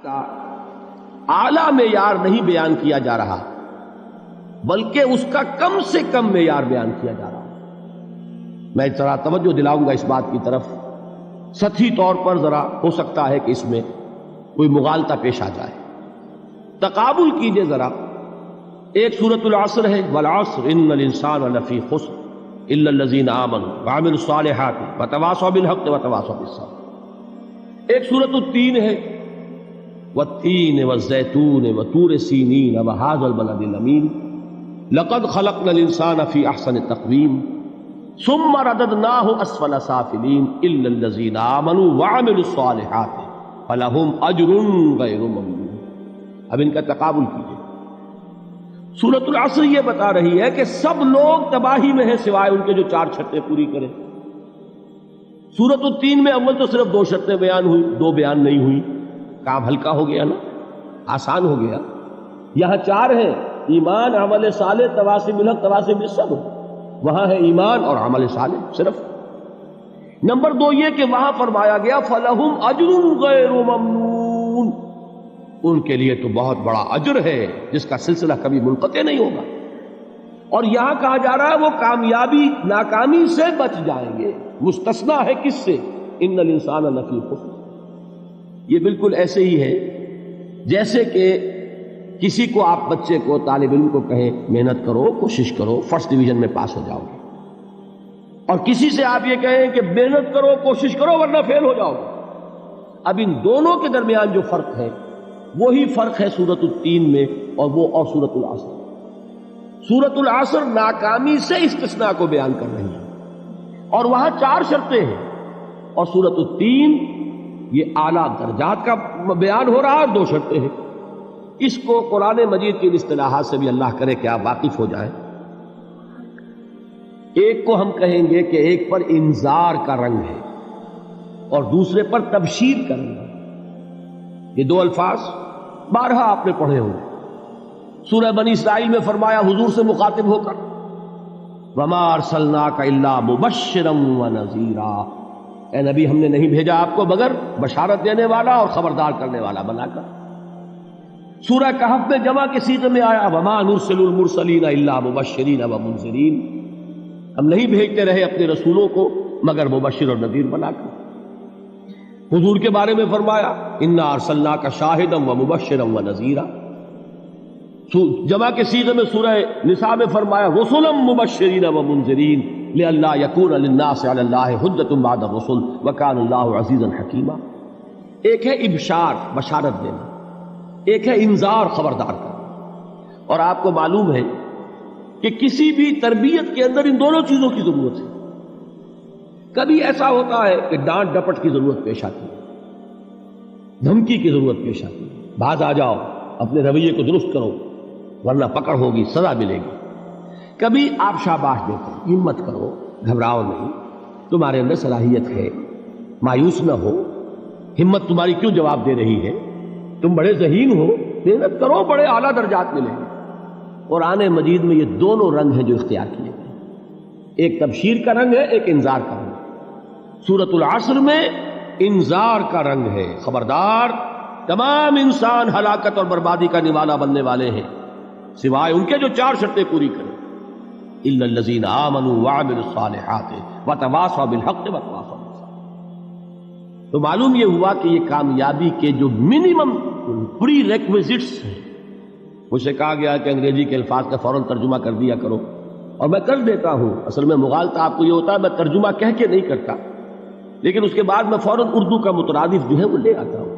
کا اعلیٰ معیار نہیں بیان کیا جا رہا بلکہ اس کا کم سے کم معیار بیان کیا جا رہا. میں ذرا توجہ دلاؤں گا اس بات کی طرف. سطحی طور پر ذرا ہو سکتا ہے کہ اس میں کوئی مغالطہ پیش آ جائے. تقابل کیجئے ذرا. ایک سورۃ العصر ہے، والعصر ان الانسان لفی خسر الا الذین آمنوا وعملوا الصالحات وتواصوا بالحق وتواصوا بالصبر. ایک سورۃ التین ہے، والتین والزیتون وطور سینین وہذا البلد الامین لقد خلقنا الانسان فی احسن تقویم ثم رددناہ اسفل سافلین الا الذین آمنوا وعملوا الصالحات فلہم اجر غیر ممنون. اب ان کا تقابل کیجئے. سورۃ العصر یہ بتا رہی ہے کہ سب لوگ تباہی میں ہیں سوائے ان کے جو 4 شرطیں پوری کریں. سورۃ التین میں اول تو صرف 2 شرطیں بیان ہوئی، 2 بیان نہیں ہوئی. کام ہلکا ہو گیا نا، آسان ہو گیا. یہاں 4 ہیں، ایمان، عمل صالح، تواصی بالحق، تواصی بالصبر. وہاں ہے ایمان اور عمل صالح صرف. نمبر 2 یہ کہ وہاں فرمایا گیا فَلَهُمْ أَجْرٌ غَيْرُ مَمْنُونَ، ان کے لیے تو بہت بڑا اجر ہے جس کا سلسلہ کبھی منقطع نہیں ہوگا. اور یہاں کہا جا رہا ہے وہ کامیابی ناکامی سے بچ جائیں گے. مستثنیٰ ہے کس سے؟ ان الانسان لفی خسر. یہ بالکل ایسے ہی ہے جیسے کہ کسی کو آپ بچے کو، طالب علم کو کہیں محنت کرو، کوشش کرو، فرسٹ ڈویژن میں پاس ہو جاؤ گے. اور کسی سے آپ یہ کہیں کہ محنت کرو، کوشش کرو ورنہ فیل ہو جاؤ گے. اب ان دونوں کے درمیان جو فرق ہے وہی فرق ہے سورۃ التین میں اور سورۃ العصر. سورۃ العصر ناکامی سے استثناء کو بیان کر رہی ہے اور وہاں 4 شرطیں ہیں، اور سورۃ التین یہ اعلیٰ درجات کا بیان ہو رہا ہے، 2 شرطیں ہیں. اس کو قرآن مجید کی اصطلاحات سے بھی اللہ کرے کہ آپ واقف ہو جائیں. ایک کو ہم کہیں گے کہ ایک پر انذار کا رنگ ہے اور دوسرے پر تبشیر کا رنگ ہے. یہ 2 الفاظ بارہا آپ نے پڑھے ہوں. سورہ بنی اسرائیل میں فرمایا حضور سے مخاطب ہو کر وَمَا أَرْسَلْنَاكَ إِلَّا مُبَشِّرًا وَنَذِيرًا، اے نبی ہم نے نہیں بھیجا آپ کو مگر بشارت دینے والا اور خبردار کرنے والا بنا کر. سورہ کہف میں جمع کے صیغے میں آیا وَمَا نُرْسِلُ الْمُرْسَلِينَ إِلَّا مُبَشِّرِينَ وَمُنذِرِينَ، ہم نہیں بھیجتے رہے اپنے رسولوں کو مگر مبشر اور نذیر بنا کر. حضور کے بارے میں فرمایا اِنَّا أَرْسَلْنَاكَ شَاهِدًا وَمُبَشِّرًا وَنَذِيرًا. جمع کے صیغے میں سورہ نساء میں فرمایا رُسُلًا مُبَشِّرِينَ وَمُنذِرِينَ لِئَلَّا يَكُونَ لِلنَّاسِ عَلَى اللَّهِ حُجَّةٌ بَعْدَ الرُّسُلِ وَكَانَ اللَّهُ عَزِيزًا حَكِيمًا. ایک ہے ابشار، بشارت دینا، ایک ہے انذار، خبردار کرنا. اور آپ کو معلوم ہے کہ کسی بھی تربیت کے اندر ان دونوں چیزوں کی ضرورت ہے. کبھی ایسا ہوتا ہے کہ ڈانٹ ڈپٹ کی ضرورت پیش آتی ہے، دھمکی کی ضرورت پیش آتی ہے، باز آ جاؤ، اپنے رویے کو درست کرو ورنہ پکڑ ہوگی، سزا ملے گی. کبھی آپ شاباش دیتے ہیں، ہمت کرو، گھبراؤ نہیں، تمہارے اندر صلاحیت ہے، مایوس نہ ہو، ہمت تمہاری کیوں جواب دے رہی ہے، تم بڑے ذہین ہو، محنت کرو، بڑے اعلیٰ درجات ملیں گے. قرآن مجید میں یہ دونوں رنگ ہیں جو اختیار کیے گئے. ایک تبشیر کا رنگ ہے، ایک انذار کا رنگ ہے. سورۃ العصر میں انذار کا رنگ ہے، خبردار، تمام انسان ہلاکت اور بربادی کا نوالا بننے والے ہیں سوائے ان کے جو 4 شرطیں پوری کریں. الا الذین آمنوا وعملوا الصالحات وتواصوا بالحق وتواصوا بالصبر. تو معلوم یہ ہوا کہ یہ کامیابی کے جو منیمم پری ریکویزٹس ہیں. مجھ سے کہا گیا کہ انگریزی کے الفاظ کا فوراً ترجمہ کر دیا کرو، اور میں کر دیتا ہوں. اصل میں مغالطہ آپ کو یہ ہوتا ہے میں ترجمہ کہہ کے نہیں کرتا، لیکن اس کے بعد میں فوراً اردو کا مترادف جو ہے وہ لے آتا ہوں.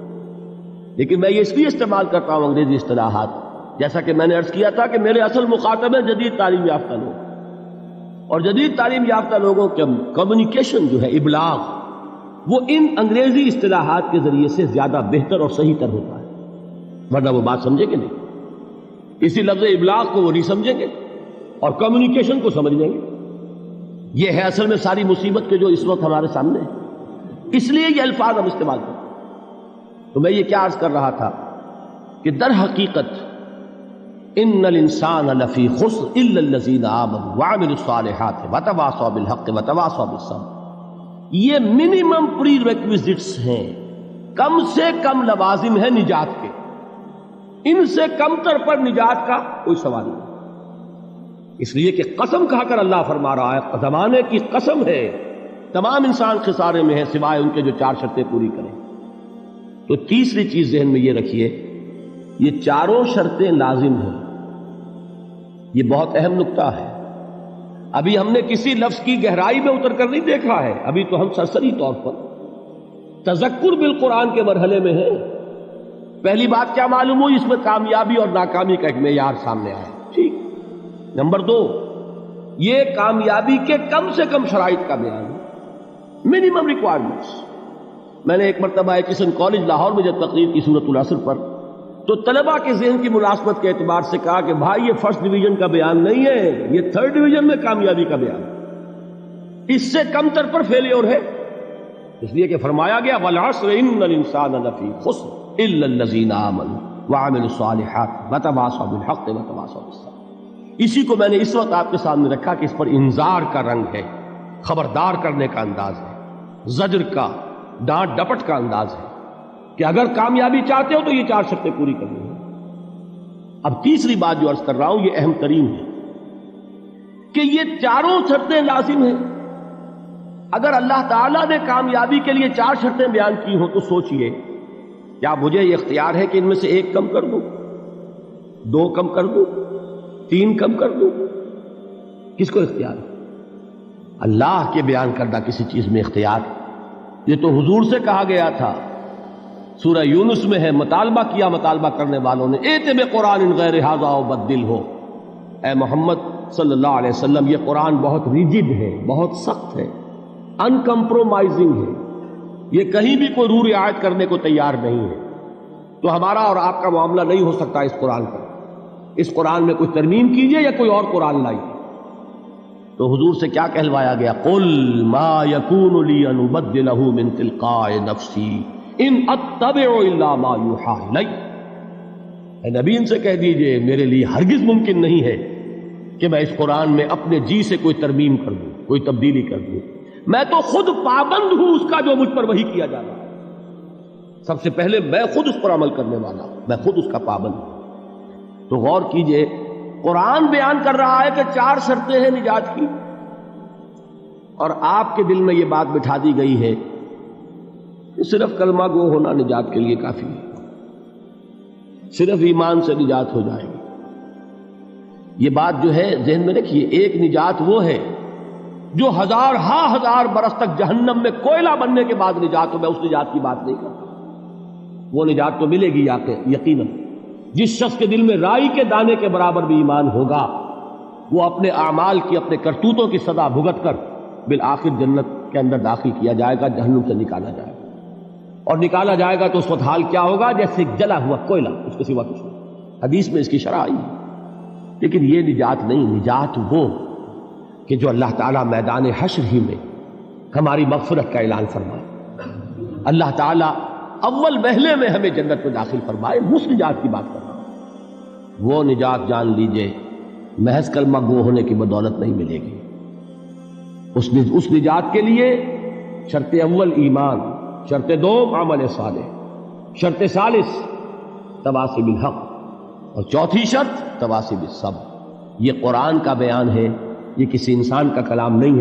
لیکن میں یہ اس لیے استعمال کرتا ہوں انگریزی اصطلاحات، جیسا کہ میں نے عرض کیا تھا کہ میرے اصل مخاطب ہیں جدید تعلیم یافتہ لوگ، اور جدید تعلیم یافتہ لوگوں کے کمیونیکیشن جو ہے، ابلاغ، وہ ان انگریزی اصطلاحات کے ذریعے سے زیادہ بہتر اور صحیح تر ہوتا ہے. ورنہ وہ بات سمجھیں گے نہیں، اسی لفظ ابلاغ کو وہ نہیں سمجھیں گے اور کمیونیکیشن کو سمجھ لیں گے. یہ ہے اصل میں ساری مصیبت کے جو اس وقت ہمارے سامنے ہے. اس لیے یہ الفاظ ہم استعمال کرتے ہیں. تو میں یہ کیا عرض کر رہا تھا کہ در حقیقت ان الانسان لفی خسر الا الذین آمنوا وعملوا الصالحات وتواصوا بالحق وتواصوا بالصبر. یہ منیمم پری ریکویزٹس ہیں کم سے کم لوازم ہے نجات کے، ان سے کم تر پر نجات کا کوئی سوال نہیں، اس لیے کہ قسم کھا کر اللہ فرما رہا ہے، زمانے کی قسم ہے، تمام انسان خسارے میں ہے سوائے ان کے جو 4 شرطیں پوری کریں۔ تو تیسری چیز ذہن میں یہ رکھیے، یہ چاروں شرطیں لازم ہیں، یہ بہت اہم نکتہ ہے۔ ابھی ہم نے کسی لفظ کی گہرائی میں اتر کر نہیں دیکھا ہے، ابھی تو ہم سرسری طور پر تذکر بالقرآن کے مرحلے میں ہیں۔ پہلی بات کیا معلوم ہوئی؟ اس میں کامیابی اور ناکامی کا ایک معیار سامنے آیا، ٹھیک۔ نمبر 2، یہ کامیابی کے کم سے کم شرائط کا بیان ہے، منیمم ریکوائرمنٹس۔ میں نے ایک مرتبہ ایچسن کالج لاہور میں جب تقریر کی سورۃ العصر پر، تو طلباء کے ذہن کی مناسبت کے اعتبار سے کہا کہ بھائی یہ فرسٹ ڈویژن کا بیان نہیں ہے، یہ تھرڈ ڈویژن میں کامیابی کا بیان ہے، اس سے کم تر پر فیلیور ہے، اس لیے کہ فرمایا گیا والعصر ان الانسان لفی خسر الا الذین آمنوا وعملوا الصالحات وتواصوا بالحق وتواصوا بالصبر۔ اسی کو میں نے اس وقت آپ کے سامنے رکھا کہ اس پر انذار کا رنگ ہے، خبردار کرنے کا انداز ہے، زجر کا، ڈانٹ ڈپٹ کا انداز ہے کہ اگر کامیابی چاہتے ہو تو یہ 4 شرطیں پوری کرنی ہیں۔ اب تیسری بات جو عرض کر رہا ہوں یہ اہم ترین ہے کہ یہ چاروں شرطیں لازم ہیں۔ اگر اللہ تعالیٰ نے کامیابی کے لیے 4 شرطیں بیان کی ہوں تو سوچئے، کیا مجھے یہ اختیار ہے کہ ان میں سے 1 کم کر دوں، 2 کم کر دوں، 3 کم کر دوں؟ کس کو اختیار ہے؟ اللہ کے بیان کردہ کسی چیز میں اختیار۔ یہ تو حضور سے کہا گیا تھا، سورہ یونس میں ہے، مطالبہ کیا مطالبہ کرنے والوں نے، ایت بقرآن غیر ھذا وبدل ہو، اے محمد صلی اللہ علیہ وسلم یہ قرآن بہت ریجڈ ہے، بہت سخت ہے، ان کمپرومائزنگ ہے، یہ کہیں بھی کوئی رو رعایت کرنے کو تیار نہیں ہے، تو ہمارا اور آپ کا معاملہ نہیں ہو سکتا اس قرآن پر، اس قرآن میں کچھ ترمیم کیجئے یا کوئی اور قرآن لائیے۔ تو حضور سے کیا کہلوایا گیا؟ قل ما یکون لی ان ابدلہ من تلقاء نفسی ان اتبع الا ما یوحی الی۔ اے نبی ان سے کہہ دیجئے میرے لیے ہرگز ممکن نہیں ہے کہ میں اس قرآن میں اپنے جی سے کوئی ترمیم کر دوں، کوئی تبدیلی کر دوں، میں تو خود پابند ہوں اس کا جو مجھ پر وحی کیا جا رہا ہے، سب سے پہلے میں خود اس پر عمل کرنے والا ہوں، میں خود اس کا پابند ہوں۔ تو غور کیجئے، قرآن بیان کر رہا ہے کہ 4 شرطیں ہیں نجات کی، اور آپ کے دل میں یہ بات بٹھا دی گئی ہے کہ صرف کلمہ گو ہونا نجات کے لیے کافی ہے، صرف ایمان سے نجات ہو جائے گی۔ یہ بات جو ہے ذہن میں رکھیے، ایک نجات وہ ہے جو ہزار برس تک جہنم میں کوئلہ بننے کے بعد نجات ہو، میں اس نجات کی بات نہیں کرتا، وہ نجات تو ملے گی یقیناً۔ جس شخص کے دل میں رائی کے دانے کے برابر بھی ایمان ہوگا، وہ اپنے اعمال کی، اپنے کرتوتوں کی سزا بھگت کر بالآخر جنت کے اندر داخل کیا جائے گا، جہنم سے نکالا جائے گا، اور نکالا جائے گا تو اس وقت حال کیا ہوگا؟ جیسے جلا ہوا کوئلہ، اس کے سوا کچھ نہیں۔ حدیث میں اس کی شرح آئی ہے۔ لیکن یہ نجات نہیں، نجات وہ کہ جو اللہ تعالیٰ میدان حشر ہی میں ہماری مغفرت کا اعلان فرمائے، اللہ تعالیٰ اول وہلے میں ہمیں جنت میں داخل فرمائے، اس نجات کی بات کر رہا ہوں۔ وہ نجات جان لیجئے محض کلمہ گو ہونے کی بدولت نہیں ملے گی، اس نجات کے لیے شرط اول ایمان، شرط 2 عمل صالح، شرط ثالث تواصی بالحق، اور چوتھی شرط تواصی بالصبر۔ یہ قرآن کا بیان ہے، یہ کسی انسان کا کلام نہیں ہے۔